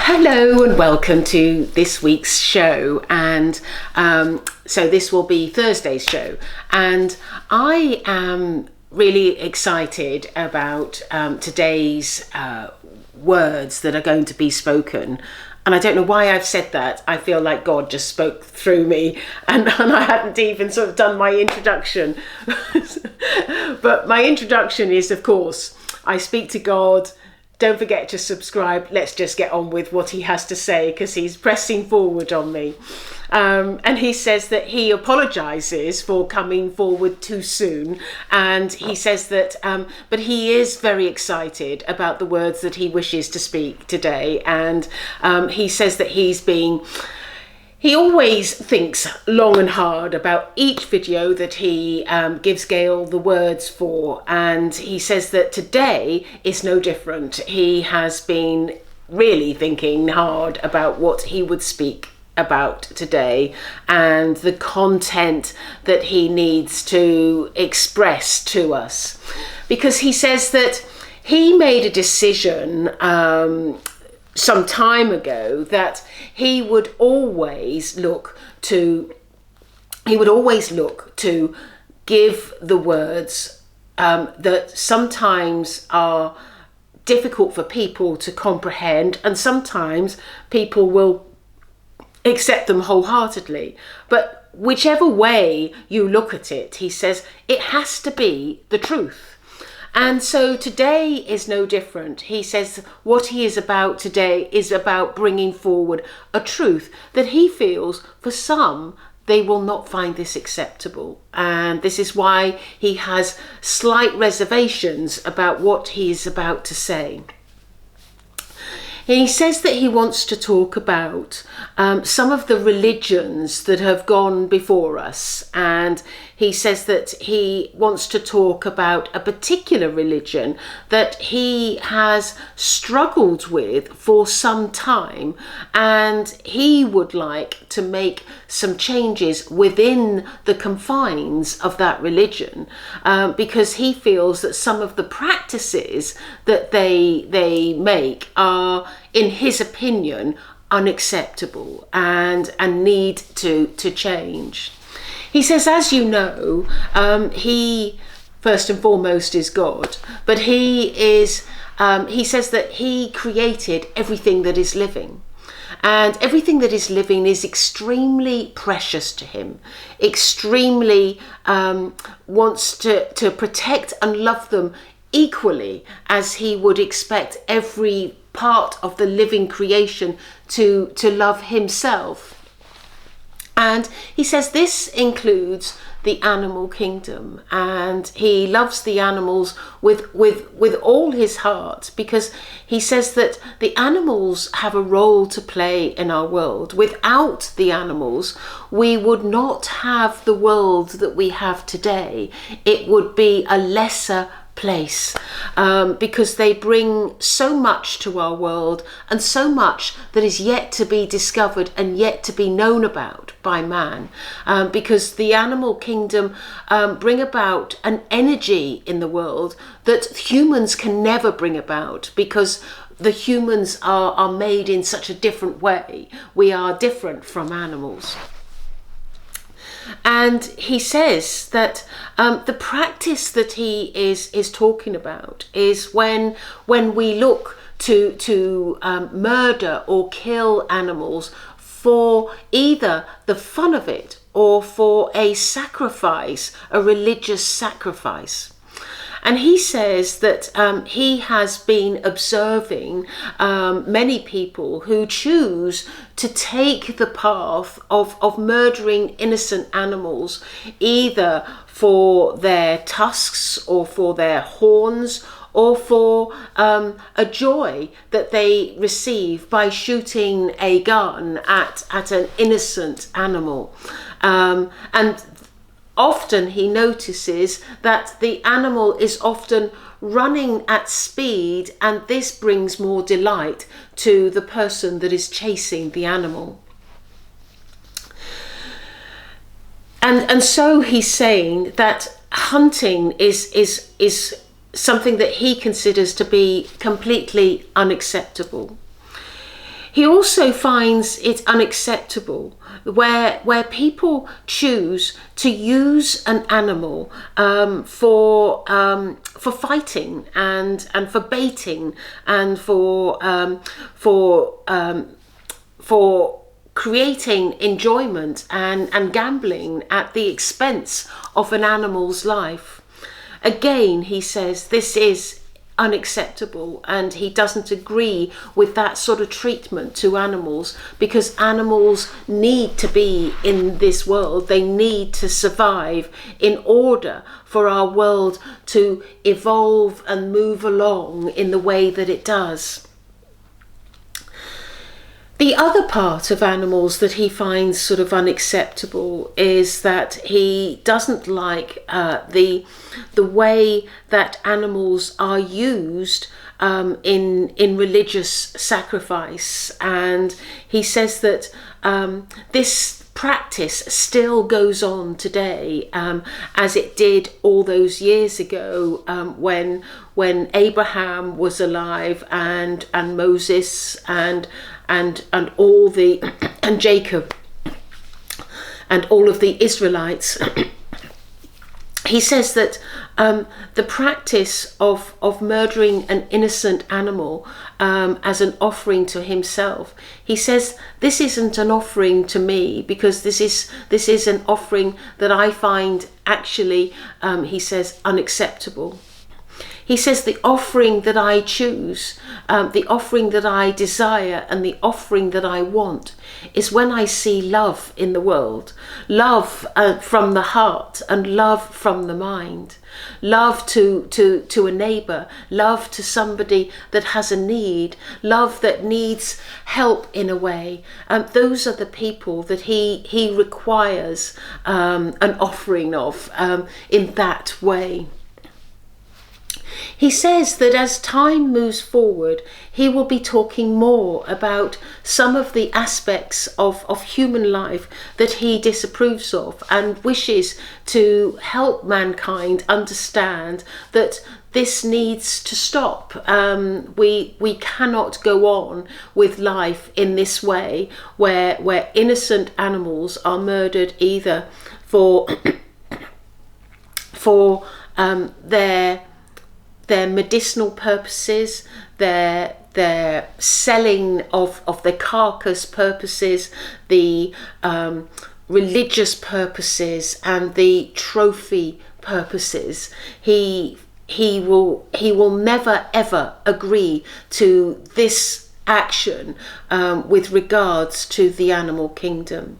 Hello and welcome to this week's show, and so this will be Thursday's show, and I am really excited about today's words that are going to be spoken. And I don't know why I've said that. I feel like God just spoke through me, and I hadn't even sort of done my introduction. But my introduction is, of course, I speak to God. Don't forget to subscribe. Let's just get on with what he has to say, because he's pressing forward on me. And he says that he apologizes for coming forward too soon. And he says that, but he is very excited about the words that he wishes to speak today. And he says that he always thinks long and hard about each video that he gives Gail the words for, and he says that today is no different. He has been really thinking hard about what he would speak about today and the content that he needs to express to us, because he says that he made a decision some time ago that he would always look to give the words that sometimes are difficult for people to comprehend, and sometimes people will accept them wholeheartedly. But whichever way you look at it, he says it has to be the truth. And so today is no different. He says what he is about today is about bringing forward a truth that he feels for some they will not find this acceptable. And this is why he has slight reservations about what he is about to say. He says that he wants to talk about some of the religions that have gone before us, and he says that he wants to talk about a particular religion that he has struggled with for some time, and he would like to make some changes within the confines of that religion, because he feels that some of the practices that they make are, in his opinion, unacceptable and need to change. He says, as you know, he first and foremost is God, but he says that he created everything that is living. And everything that is living is extremely precious to him, extremely wants to protect and love them equally as he would expect every part of the living creation to love himself. And he says this includes the animal kingdom, and he loves the animals with all his heart, because he says that the animals have a role to play in our world. Without the animals, we would not have the world that we have today. It would be a lesser place, because they bring so much to our world, and so much that is yet to be discovered and yet to be known about by man, because the animal kingdom bring about an energy in the world that humans can never bring about, because the humans are made in such a different way. We are different from animals. And he says that the practice that he is talking about is when we look to murder or kill animals for either the fun of it or for a sacrifice, a religious sacrifice. And he says that he has been observing many people who choose to take the path of murdering innocent animals, either for their tusks or for their horns, or for a joy that they receive by shooting a gun at an innocent animal. And often he notices that the animal is often running at speed, and this brings more delight to the person that is chasing the animal. And so he's saying that hunting is something that he considers to be completely unacceptable. He also finds it unacceptable where people choose to use an animal for fighting and for baiting and for creating enjoyment and gambling at the expense of an animal's life. Again, he says this is unacceptable, and he doesn't agree with that sort of treatment to animals, because animals need to be in this world. They need to survive in order for our world to evolve and move along in the way that it does. The other part of animals that he finds sort of unacceptable is that he doesn't like the way that animals are used in religious sacrifice, and he says that this practice still goes on today, as it did all those years ago when Abraham was alive and Moses and all the and Jacob and all of the Israelites. He says that the practice of murdering an innocent animal as an offering to himself, he says this isn't an offering to me, because this is an offering that I find actually, he says, unacceptable. He says the offering that I choose, the offering that I desire, and the offering that I want is when I see love in the world, love from the heart and love from the mind, love to a neighbour, love to somebody that has a need, love that needs help in a way. Those are the people that he requires an offering of in that way. He says that as time moves forward, he will be talking more about some of the aspects of human life that he disapproves of, and wishes to help mankind understand that this needs to stop. We cannot go on with life in this way, where innocent animals are murdered either for their medicinal purposes, their selling of the carcass purposes, the religious purposes, and the trophy purposes. He will never ever agree to this action with regards to the animal kingdom.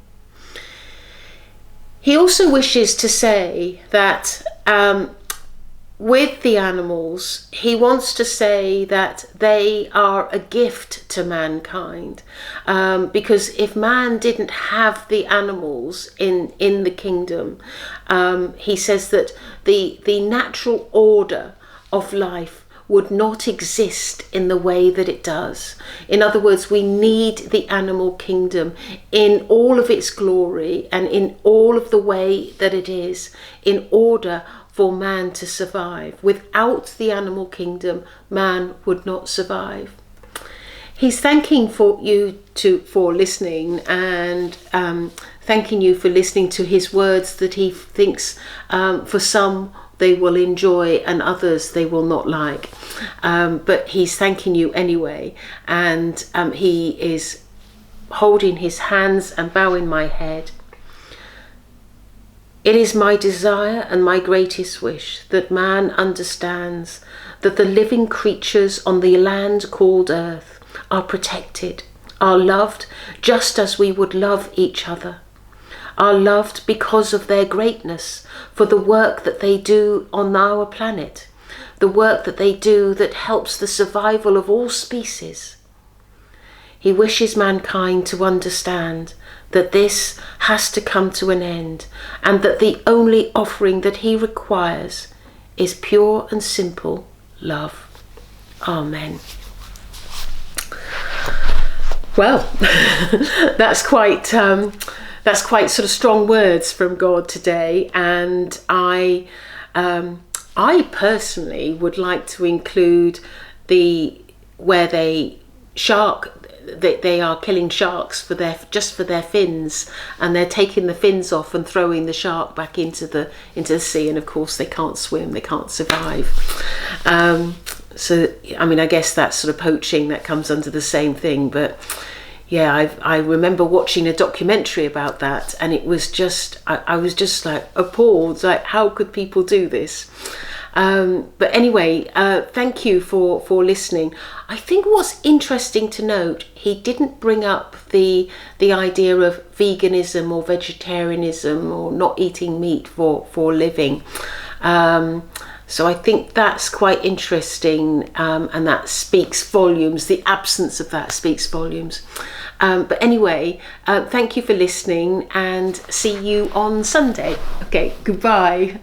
He also wishes to say that with the animals, he wants to say that they are a gift to mankind, because if man didn't have the animals in the kingdom, he says that the natural order of life would not exist in the way that it does. In other words, we need the animal kingdom in all of its glory and in all of the way that it is, in order for man to survive. Without the animal kingdom, man would not survive. He's thanking you for listening, and thanking you for listening to his words that he thinks for some they will enjoy and others they will not like. But he's thanking you anyway, and he is holding his hands and bowing my head. It is my desire and my greatest wish that man understands that the living creatures on the land called earth are protected, are loved just as we would love each other, are loved because of their greatness for the work that they do on our planet, the work that they do that helps the survival of all species. He wishes mankind to understand that this has to come to an end, and that the only offering that he requires is pure and simple love. Amen. Well, that's quite sort of strong words from God today, and I personally would like to include where they shark they are killing sharks for their fins, and they're taking the fins off and throwing the shark back into the sea, and of course they can't swim, they can't survive. So I mean, I guess that's sort of poaching, that comes under the same thing. But yeah, I remember watching a documentary about that, and it was just, I was just like appalled, like how could people do this? But anyway, thank you for listening. I think what's interesting to note, he didn't bring up the idea of veganism or vegetarianism or not eating meat for a living. So I think that's quite interesting, and that speaks volumes. The absence of that speaks volumes. But anyway, thank you for listening, and see you on Sunday. Okay, goodbye.